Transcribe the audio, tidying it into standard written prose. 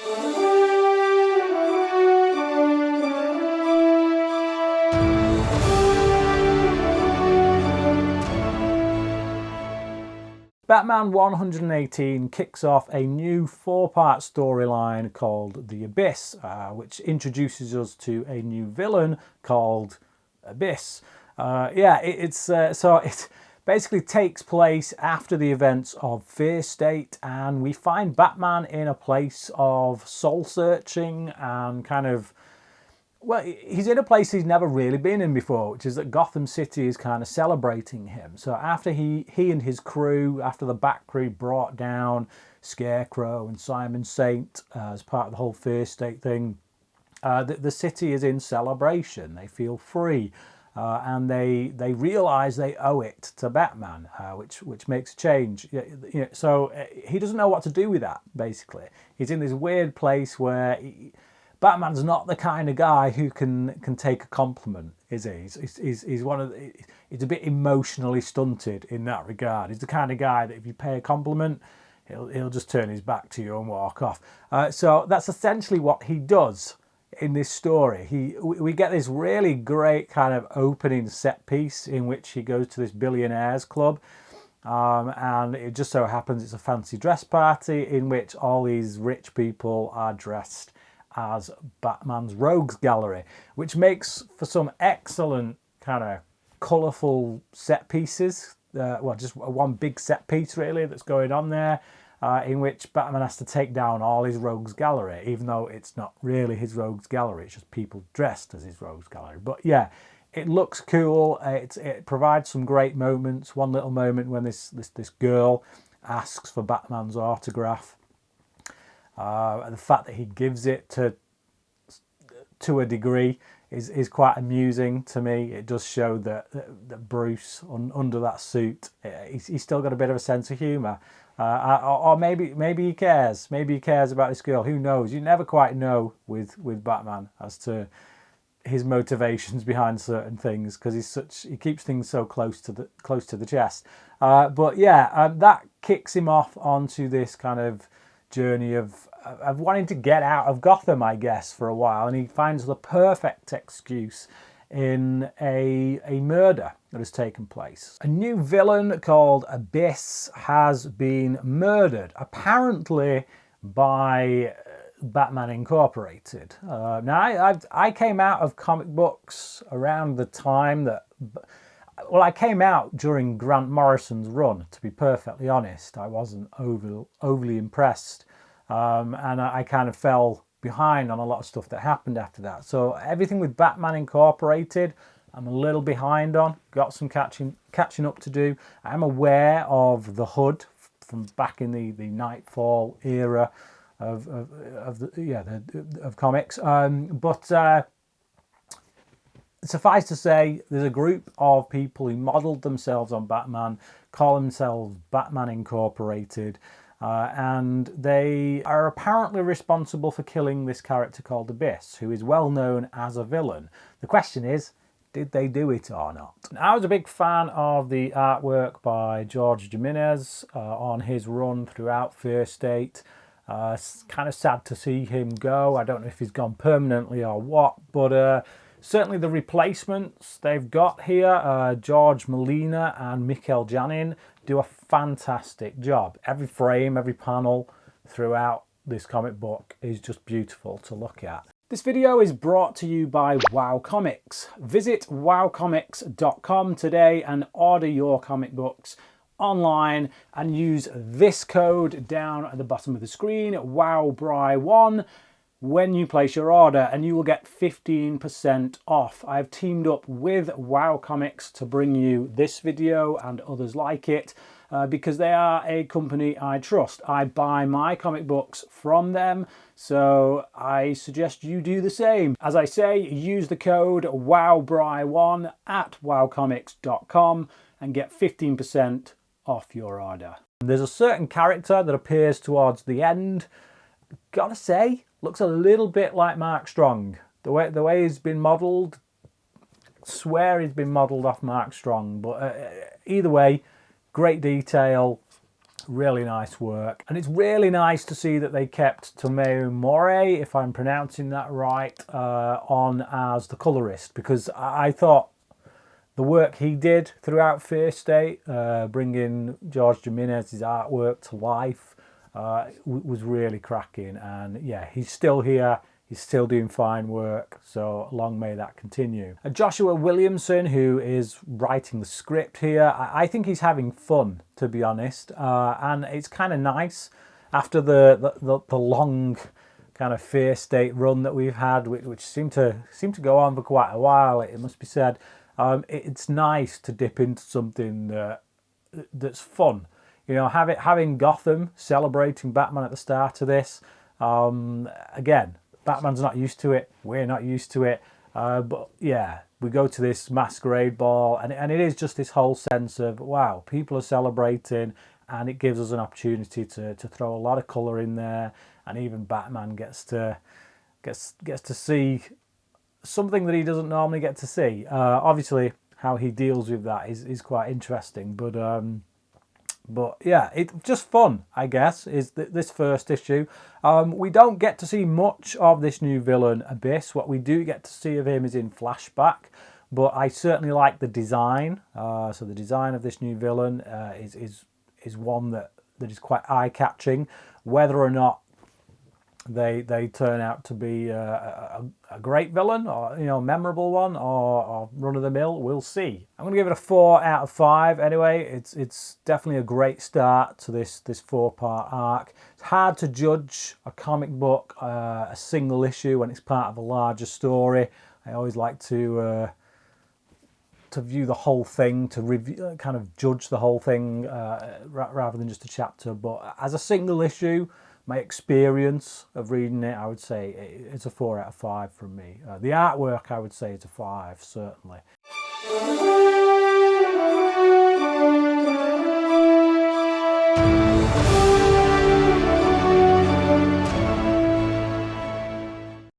Batman 118 kicks off a new 4-part storyline called The Abyss, which introduces us to a new villain called Abyss. It basically takes place after the events of Fear State, and we find Batman in a place of soul searching and kind of, well, he's in a place he's never really been in before, which is that Gotham City is kind of celebrating him. So after he and his crew, after the Bat crew brought down Scarecrow and Simon Saint as part of the whole Fear State thing, the city is in celebration. They feel free, and they realise they owe it to Batman, which makes a change. So he doesn't know what to do with that. Basically, he's in this weird place where Batman's not the kind of guy who can take a compliment, is he? He's a bit emotionally stunted in that regard. He's the kind of guy that if you pay a compliment, he'll just turn his back to you and walk off. So that's essentially what he does in this story. We get this really great kind of opening set piece in which he goes to this billionaires club. And it just so happens it's a fancy dress party in which all these rich people are dressed as Batman's rogues gallery, which makes for some excellent kind of colourful set pieces. Just one big set piece really that's going on there, in which Batman has to take down all his rogues gallery, even though it's not really his rogues gallery, it's just people dressed as his rogues gallery. But yeah, it looks cool. It provides some great moments. One little moment when this girl asks for Batman's autograph. The fact that he gives it to a degree is quite amusing to me. It does show that Bruce, under that suit, he's still got a bit of a sense of humour. Or maybe he cares. Maybe he cares about this girl. Who knows? You never quite know with Batman as to his motivations behind certain things, because he keeps things so close to the chest. That kicks him off onto this kind of journey of wanting to get out of Gotham, I guess, for a while, and he finds the perfect excuse in a murder that has taken place. A new villain called Abyss has been murdered, apparently by Batman Incorporated. Now, I came out of comic books around the time that... Well, I came out during Grant Morrison's run, to be perfectly honest. I wasn't overly impressed. And I kind of fell behind on a lot of stuff that happened after that. So everything with Batman Incorporated, I'm a little behind on. Got some catching up to do. I'm aware of the Hood from back in the Nightfall era of comics. Suffice to say, there's a group of people who modelled themselves on Batman, call themselves Batman Incorporated, and they are apparently responsible for killing this character called Abyss, who is well known as a villain. The question is, did they do it or not? I was a big fan of the artwork by Jorge Jimenez on his run throughout Fear State. It's kind of sad to see him go. I don't know if he's gone permanently or what, but certainly the replacements they've got here, George Molina and Mikel Janin, do a fantastic job. Every frame, every panel throughout this comic book is just beautiful to look at. This video is brought to you by Wow Comics. Visit wowcomics.com today and order your comic books online and use this code down at the bottom of the screen, WowBry1, when you place your order, and you will get 15% off. I've teamed up with Wow Comics to bring you this video and others like it because they are a company I trust. I buy my comic books from them, so I suggest you do the same. As I say, use the code WowBry1 at wowcomics.com and get 15% off your order. There's a certain character that appears towards the end. Gotta say, looks a little bit like Mark Strong. The way he's been modelled, swear he's been modelled off Mark Strong. But either way, great detail, Really nice work. And it's really nice to see that they kept Tomeu Morey, if I'm pronouncing that right, on as the colorist, because I thought the work he did throughout Fear State, bringing George Jimenez's artwork to life, was really cracking. And yeah, he's still here. He's still doing fine work, so long may that continue. Joshua Williamson, who is writing the script here, I think he's having fun, to be honest, and it's kind of nice after the long kind of Fear State run that we've had, which seemed to go on for quite a while. It must be said. It's nice to dip into something that's fun. You know, having Gotham celebrating Batman at the start of this. Again, Batman's not used to it. We're not used to it. But yeah, we go to this masquerade ball, and it is just this whole sense of, wow, people are celebrating, and it gives us an opportunity to throw a lot of colour in there, and even Batman gets to see something that he doesn't normally get to see. Obviously, how he deals with that is quite interesting, but yeah, it's just fun, I guess, is this first issue. We don't get to see much of this new villain, Abyss. What we do get to see of him is in flashback, but I certainly like the design. So the design of this new villain is one that is quite eye-catching. Whether or not they turn out to be a great villain, or memorable one, or run of the mill, we'll see. I'm going to give it a 4 out of 5. Anyway, it's definitely a great start to this 4-part arc. It's hard to judge a comic book, a single issue, when it's part of a larger story. I always like to view the whole thing, to review, kind of judge the whole thing rather than just a chapter. But as a single issue, my experience of reading it, I would say it's a 4 out of 5 from me. The artwork, I would say, is a 5, certainly.